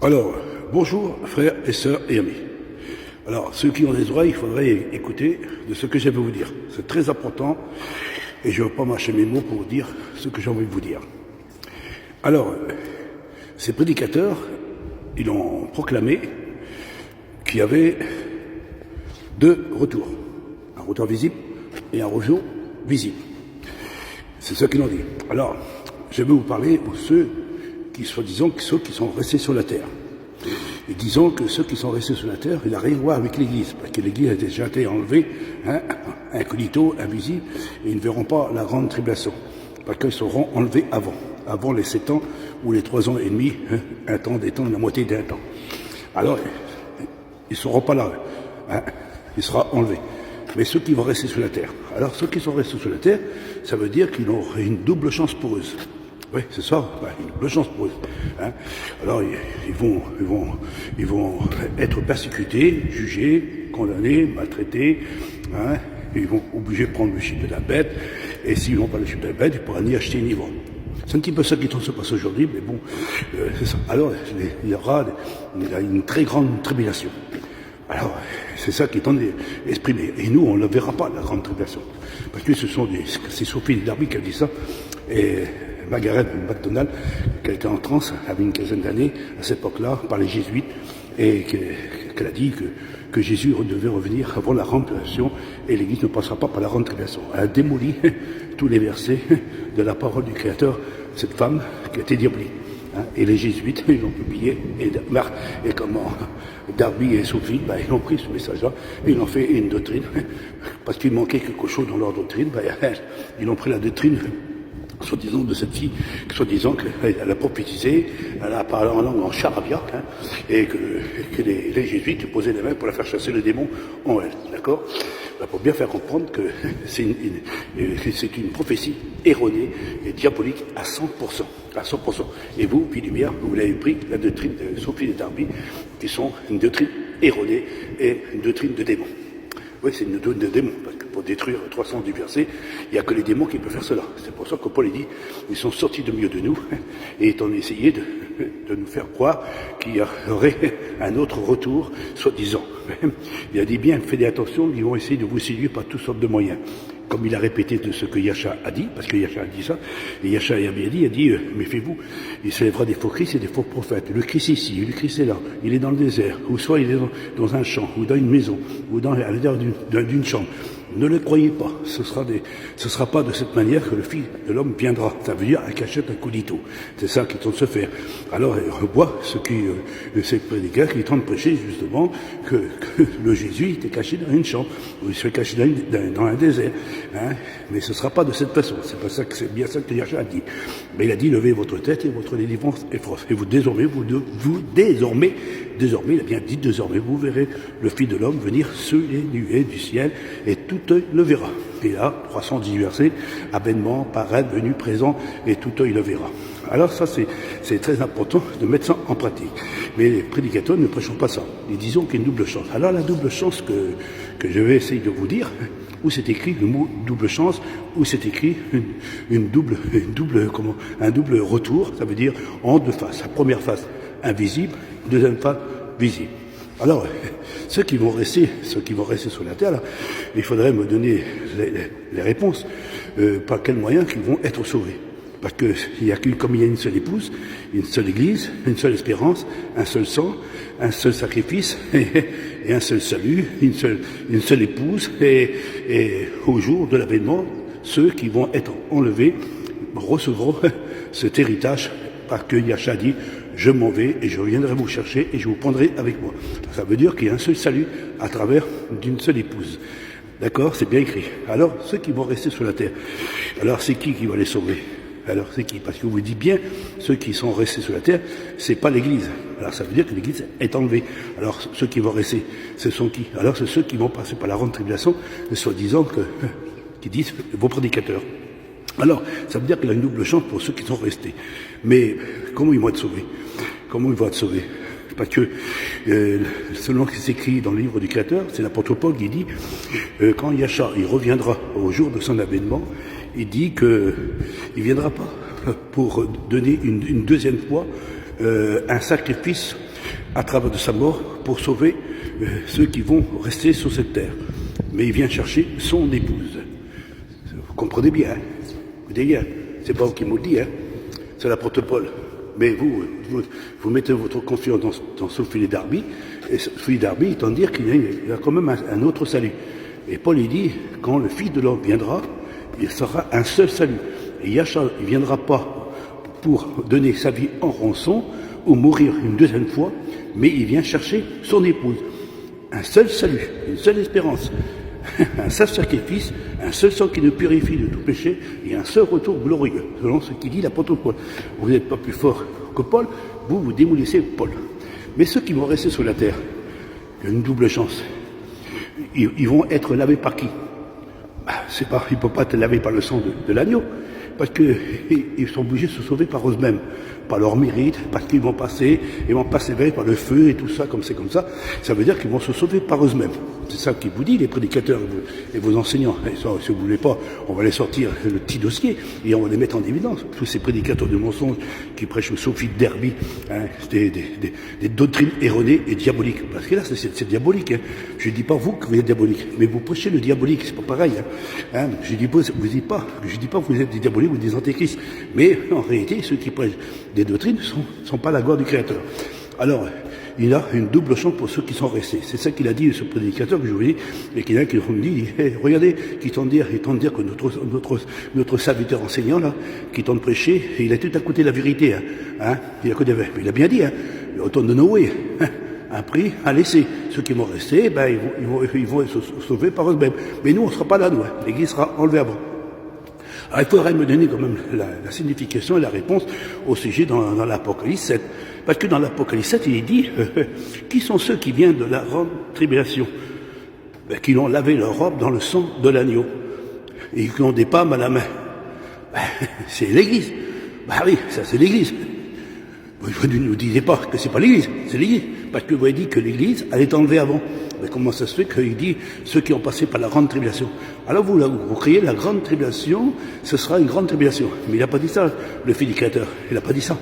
Alors, bonjour frères et sœurs et amis. Alors, ceux qui ont des oreilles, il faudrait écouter de ce que j'ai envie de vous dire. C'est très important et je ne veux pas mâcher mes mots pour vous dire ce que j'ai envie de vous dire. Alors, ces prédicateurs, ils ont proclamé qu'il y avait deux retours. Un retour visible et un retour visible. C'est ce qu'ils ont dit. Alors, je vais vous parler de ceux qui, soi-disant, ceux qui sont restés sur la terre. Et disons que ceux qui sont restés sur la terre, il n'a rien à voir avec l'Église, parce que l'Église a déjà été enlevée, incognito, invisible, et ils ne verront pas la grande tribulation, parce qu'ils seront enlevés avant les 7 ans, ou les 3 ans et demi, un temps, des temps, la moitié d'un temps. Alors, ils ne seront pas là, il sera enlevé. Mais ceux qui vont rester sur la terre, alors ceux qui sont restés sur la terre, ça veut dire qu'ils ont une double chance pour eux. Oui, c'est ça, une double chance pour eux. Alors, ils vont être persécutés, jugés, condamnés, maltraités. Ils vont obligés de prendre le chiffre de la bête. Et s'ils n'ont pas le chiffre de la bête, ils ne pourront ni acheter ni vendre. C'est un petit peu ça qui se passe aujourd'hui, mais bon, c'est ça. Alors, il y aura une très grande tribulation. Alors, c'est ça qui est exprimé. Et nous, on ne verra pas, la grande tribulation. Parce que c'est Sophie Darby qui a dit ça. Et Margaret MacDonald, qui était en transe, avait une quinzaine d'années, à cette époque-là, par les jésuites, et qu'elle a dit que Jésus devait revenir avant la grande tribulation, et l'Église ne passera pas par la grande tribulation. Elle a démoli tous les versets de la parole du Créateur, cette femme qui était diabolique. Et les jésuites, ils l'ont publié, et comment Darby et Sophie, ils ont pris ce message-là, et ils ont fait une doctrine, parce qu'il manquait quelque chose dans leur doctrine, ils ont pris la doctrine, soi-disant, de cette fille, soi-disant qu'elle a prophétisé, elle a parlé en langue en charabia, et que les jésuites posaient les mains pour la faire chasser le démon en elle, d'accord? Pour bien faire comprendre que c'est une prophétie erronée et diabolique à 100%. À 100%. Et vous, puis Lumière, vous l'avez pris, la doctrine de Sophie et Darby, qui sont une doctrine erronée et une doctrine de démon. Oui, c'est une doctrine de démon, parce que pour détruire 300 du verset, il n'y a que les démons qui peuvent faire cela. C'est pour ça que Paul dit, ils sont sortis de milieu de nous, et ils ont essayé de nous faire croire qu'il y aurait un autre retour, soi-disant. Il a dit bien, faites attention, ils vont essayer de vous séduire par toutes sortes de moyens. Comme il a répété de ce que Yahcha a dit, parce que Yahcha a dit ça, et Yahcha a bien dit, il a dit, méfiez-vous, il se lèvera des faux Christ et des faux prophètes. Le Christ est ici, le Christ est là, il est dans le désert, ou soit il est dans un champ, ou dans une maison, ou à l'intérieur d'une chambre. Ne le croyez pas, ce sera pas de cette manière que le Fils de l'homme viendra. Ça veut dire un cachette, un cognito. C'est ça qui tente de se faire. Alors, on voit ces prédicateurs qui tentent de prêcher justement que le Jésus était caché dans une chambre, ou il se fait cacher dans un désert. Mais ce sera pas de cette façon. C'est bien ça que Yahcha a dit. Mais il a dit, levez votre tête et votre délivrance est force. Et désormais, il a bien dit, désormais, vous verrez le Fils de l'homme venir sur les nuées du ciel et tout œil le verra. Et là, 310 versets, avènement, paraître, venu, présent, et tout œil le verra. Alors ça, c'est très important de mettre ça en pratique. Mais les prédicateurs ne prêchons pas ça. Ils disons qu'il y a une double chance. Alors la double chance que je vais essayer de vous dire, où c'est écrit le mot double chance, où c'est écrit un double retour, ça veut dire en deux faces. La première face invisible, deuxième face visible. Alors, ceux qui vont rester sur la terre, là, il faudrait me donner les réponses, par quels moyens qu'ils vont être sauvés. Parce que comme il y a une seule épouse, une seule église, une seule espérance, un seul sang, un seul sacrifice, et un seul salut, une seule épouse, et au jour de l'avènement, ceux qui vont être enlevés recevront cet héritage, parce que Yahcha dit, je m'en vais et je reviendrai vous chercher et je vous prendrai avec moi. Ça veut dire qu'il y a un seul salut à travers d'une seule épouse. D'accord? C'est bien écrit. Alors, ceux qui vont rester sur la terre, alors c'est qui va les sauver? Alors c'est qui? Parce que vous dites bien, ceux qui sont restés sur la terre, c'est pas l'Église. Alors ça veut dire que l'Église est enlevée. Alors ceux qui vont rester, ce sont qui? Alors c'est ceux qui vont passer par la grande tribulation, soi-disant qui disent vos prédicateurs. Alors, ça veut dire qu'il y a une double chance pour ceux qui sont restés. Mais comment ils vont être sauvés? Comment ils vont être sauvés? Parce que, selon ce qui s'écrit dans le livre du Créateur, c'est l'apôtre Paul qui dit, quand Yahcha, il reviendra au jour de son avènement, il dit que il viendra pas pour donner une deuxième fois un sacrifice à travers de sa mort pour sauver ceux qui vont rester sur cette terre. Mais il vient chercher son épouse. Vous comprenez bien, hein? Écoutez bien, c'est pas vous qui me le dites, hein? C'est l'apôtre Paul. Mais vous mettez votre confiance dans ce filet d'Arby, et ce filet d'Arby étant dire qu'il y a quand même un autre salut. Et Paul, il dit, quand le Fils de l'homme viendra, il sera un seul salut. Et il ne viendra pas pour donner sa vie en rançon ou mourir une deuxième fois, mais il vient chercher son épouse. Un seul salut, une seule espérance, un seul sacrifice, un seul sang qui nous purifie de tout péché et un seul retour glorieux, selon ce qu'il dit l'apôtre Paul. Vous n'êtes pas plus fort que Paul, vous démolissez Paul. Mais ceux qui vont rester sur la terre, il y a une double chance. Ils vont être lavés par qui? Ils ne peuvent pas être lavés par le sang de l'agneau, parce qu'ils sont obligés de se sauver par eux-mêmes, par leur mérite, parce qu'ils vont passer par le feu et tout ça, comme c'est comme ça. Ça veut dire qu'ils vont se sauver par eux-mêmes. C'est ça qu'il vous dit, les prédicateurs et vos enseignants. Et ça, si vous ne voulez pas, on va les sortir le petit dossier et on va les mettre en évidence. Tous ces prédicateurs de mensonges qui prêchent le Sophie d'Herby, hein, des doctrines erronées et diaboliques. Parce que là, c'est diabolique. Hein. Je ne dis pas vous que vous êtes diabolique, mais vous prêchez le diabolique, c'est pas pareil. Hein. Je ne dis pas que vous êtes des diaboliques ou des antéchrists. Mais en réalité, ceux qui prêchent des doctrines ne sont pas la gloire du Créateur. Alors, il a une double chance pour ceux qui sont restés. C'est ça qu'il a dit, ce prédicateur que je vous dis, et qu'il y en a qui me dit, hey, regardez, qui tente de dire que notre serviteur enseignant, là, qui tente de prêcher, il a tout à côté de la vérité, hein, il a bien dit, hein, au temps de Noé, hein, un prix à laisser. Ceux qui vont rester, ben, ils vont se sauver par eux-mêmes. Mais nous, on ne sera pas là, nous, hein. L'Église sera enlevée avant. Alors, il faudrait me donner quand même la signification et la réponse au sujet dans l'Apocalypse 7. Parce que dans l'Apocalypse 7, il est dit, qui sont ceux qui viennent de la grande tribulation, qui ont lavé leur robe dans le sang de l'agneau, et qui ont des palmes à la main. C'est l'Église. Oui, ça c'est l'Église. Vous ne nous disiez pas que c'est pas l'Église, c'est l'Église. Parce que vous avez dit que l'Église, elle est enlevée avant. Mais comment ça se fait qu'il dit ceux qui ont passé par la grande tribulation? Alors vous créez la grande tribulation, ce sera une grande tribulation. Mais il n'a pas dit ça, le prédicateur. Il n'a pas dit ça.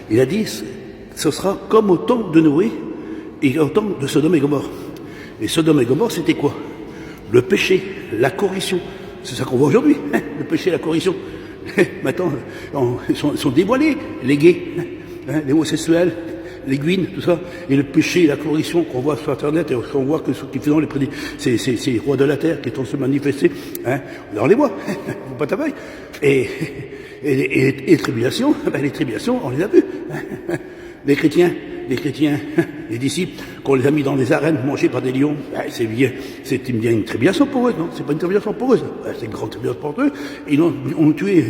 Il a dit ce sera comme au temps de Noé et au temps de Sodome et Gomorrhe. Et Sodome et Gomorrhe, c'était quoi? Le péché, la corruption. C'est ça qu'on voit aujourd'hui, hein, le péché et la corruption. Maintenant, ils sont dévoilés, les gays, hein, les homosexuels, les guines, tout ça, et le péché et la corruption qu'on voit sur Internet, et qu'on voit que ceux qui font les prédits, ces rois de la terre qui sont se manifester, hein, on les voit, vous pas travail. Et les tribulations, les tribulations, on les a vues. Les chrétiens, les disciples, qu'on les a mis dans les arènes, mangés par des lions, c'est bien une tribulation pour eux, non? C'est pas une tribulation pour eux, c'est une grande tribulation pour eux. Ils ont tué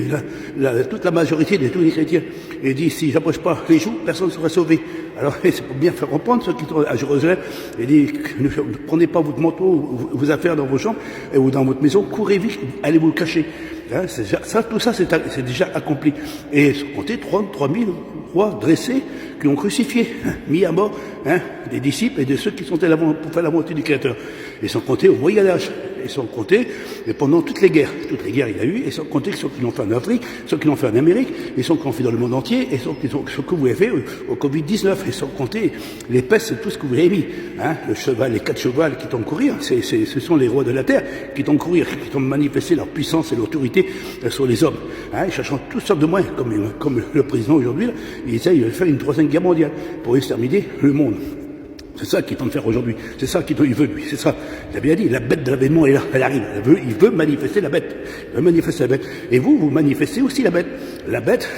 toute la majorité de tous les chrétiens. Et dit, si j'approche pas les joues, personne ne sera sauvé. Alors, c'est pour bien faire comprendre ceux qui sont à Jérusalem. Il dit, ne prenez pas votre manteau ou vos affaires dans vos chambres ou dans votre maison, courez vite, allez vous le cacher. Hein, tout ça, c'est déjà accompli. Et sans compter 33 000 rois dressés qui ont crucifié, mis à mort, hein, des disciples et de ceux qui sont pour faire la volonté du Créateur. Et sans compter au Moyen-Âge. Et sans compter, et pendant toutes les guerres il y a eu, et sans compter ceux qui l'ont fait en Afrique, ceux qui l'ont fait en Amérique, et ceux qui l'ont fait dans le monde entier, et ceux que vous avez fait au Covid-19, et sans compter les pestes, tout ce que vous avez mis. Hein, le cheval, les 4 chevals qui t'ont courir, ce sont les rois de la terre qui t'ont courir, qui t'ont manifesté leur puissance et l'autorité sur les hommes. Hein, cherchant toutes sortes de moyens, comme le président aujourd'hui, il essaye de faire une 3e guerre mondiale pour exterminer le monde. C'est ça qu'il tente de faire aujourd'hui. C'est ça qu'il veut, lui. C'est ça. Il a bien dit, la bête de l'avènement est là. Elle arrive. Il veut manifester la bête. Il veut manifester la bête. Et vous manifestez aussi la bête. La bête,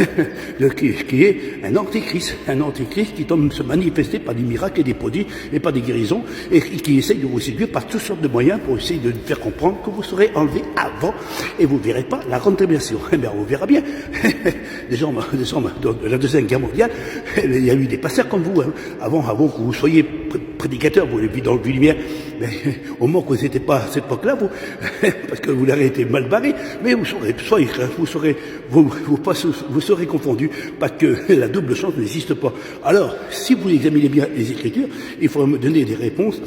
qui est un antéchrist. Un antéchrist qui tente de se manifester par des miracles et des prodiges et par des guérisons et qui essaye de vous séduire par toutes sortes de moyens pour essayer de faire comprendre que vous serez enlevé avant et vous ne verrez pas la grande tribulation. Eh bien, on verra bien. Déjà, de la 2e guerre mondiale, il y a eu des pasteurs comme vous, hein, avant que vous soyez prédicateur, vous l'avez vu dans le lumière, mais au moment que vous n'étiez pas à cette époque-là, vous, parce que vous l'avez été mal barré, mais vous serez confondus, parce que la double chance n'existe pas. Alors, si vous examinez bien les Écritures, il faudra me donner des réponses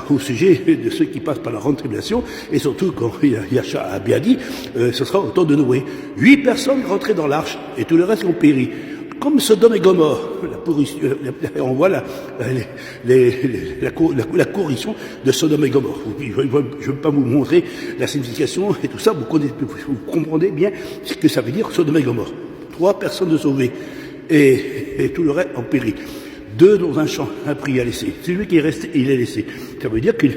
au sujet de ceux qui passent par la grande tribulation, et surtout quand Yahshua a bien dit, ce sera au temps de Noé. 8 personnes rentrées dans l'arche, et tout le reste ont péri. comme Sodome et Gomorrhe, on voit la corruption de Sodome et Gomorrhe. Je ne veux pas vous montrer la signification et tout ça, vous comprenez bien ce que ça veut dire Sodome et Gomorrhe. 3 personnes sauvées et tout le reste en péril. 2 dans un champ, un prix à laisser. Celui qui est resté, il est laissé. Ça veut dire que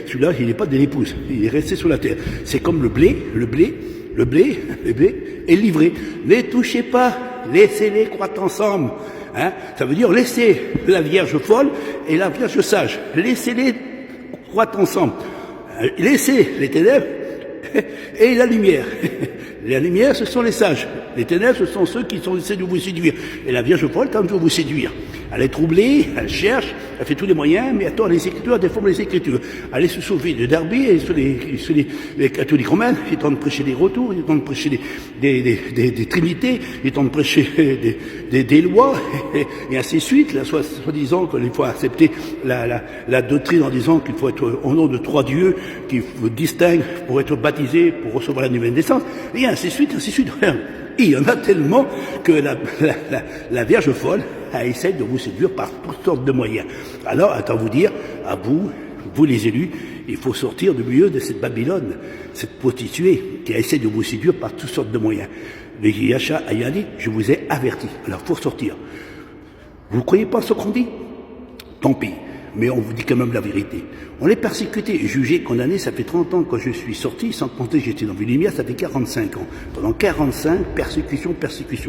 celui-là, il n'est pas de l'épouse, il est resté sur la terre. C'est comme le blé est livré. Ne touchez pas, laissez-les croître ensemble. Hein? Ça veut dire laissez la vierge folle et la vierge sage. Laissez-les croître ensemble. Laissez les ténèbres et la lumière. La lumière, ce sont les sages. Les ténèbres, ce sont ceux qui essaient de vous séduire. Et la vierge folle tente de vous séduire. Elle est troublée, elle cherche, elle fait tous les moyens, mais attends, les Écritures, elle déforme les Écritures. Elle est se sauver de Darby et sur les catholiques romains, ils tentent de prêcher des retours, ils tentent de prêcher des trinités, ils tentent de prêcher des lois, et ainsi de suite, là, soit disant qu'il faut accepter la doctrine en disant qu'il faut être au nom de 3 dieux, qui vous distinguent pour être baptisé, pour recevoir la nouvelle naissance, et ainsi de suite, ainsi de suite. Il y en a tellement que la Vierge folle essaie de vous séduire par toutes sortes de moyens. Alors, à vous dire, à vous les élus, il faut sortir du milieu de cette Babylone, cette prostituée qui essaie de vous séduire par toutes sortes de moyens. Mais Yasha a dit, je vous ai averti. Alors, il faut sortir. Vous ne croyez pas ce qu'on dit? Tant pis. Mais on vous dit quand même la vérité. On est persécuté, jugé, condamné, ça fait 30 ans que je suis sorti, sans compter j'étais dans Villémia, ça fait 45 ans. Pendant 45, persécution.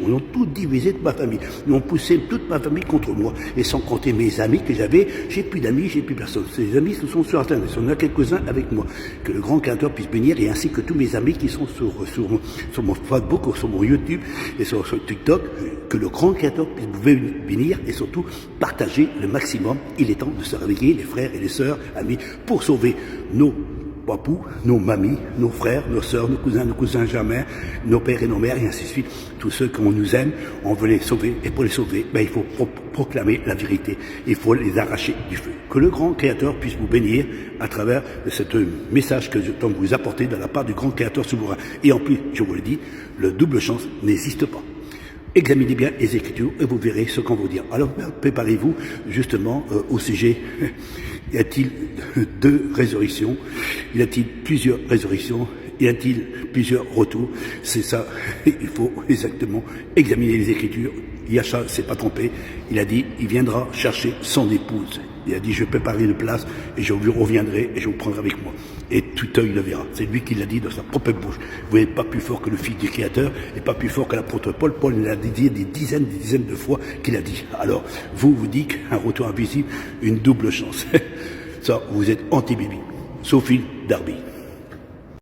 Ils ont tout divisé de ma famille. Ils ont poussé toute ma famille contre moi. Et sans compter mes amis que j'avais, j'ai plus d'amis, j'ai plus personne. Ces amis, ce sont sur Internet, il y en a quelques-uns avec moi. Que le grand Créateur puisse bénir, et ainsi que tous mes amis qui sont sur mon Facebook, sur mon YouTube et sur TikTok, que le grand Créateur puisse vous bénir et surtout partager le maximum. Il est temps de se réveiller, les frères et les sœurs, amis, pour sauver nos papous, nos mamies, nos frères, nos sœurs, nos cousins germains, nos pères et nos mères, et ainsi de suite. Tous ceux qu'on nous aime, on veut les sauver, et pour les sauver, il faut proclamer la vérité. Il faut les arracher du feu. Que le grand Créateur puisse vous bénir à travers ce message que je tente de vous apporter de la part du grand Créateur souverain. Et en plus, je vous le dis, le double chance n'existe pas. Examinez bien les Écritures et vous verrez ce qu'on va vous dire. Alors, préparez-vous justement au sujet. Y a-t-il 2 résurrections? Y a-t-il plusieurs résurrections? Y a-t-il plusieurs retours? C'est ça, il faut exactement examiner les Écritures. Yasha ne s'est pas trompé, il a dit, il viendra chercher son épouse. Il a dit, je préparerai une place et je vous reviendrai et je vous prendrai avec moi. Et tout œil le verra. C'est lui qui l'a dit de sa propre bouche. Vous n'êtes pas plus fort que le Fils du Créateur et pas plus fort que l'apôtre Paul. Paul l'a dit des dizaines de fois qu'il a dit. Alors, vous dites qu'un retour invisible, une double chance. Ça, vous êtes anti-Bible. Sophie Darby.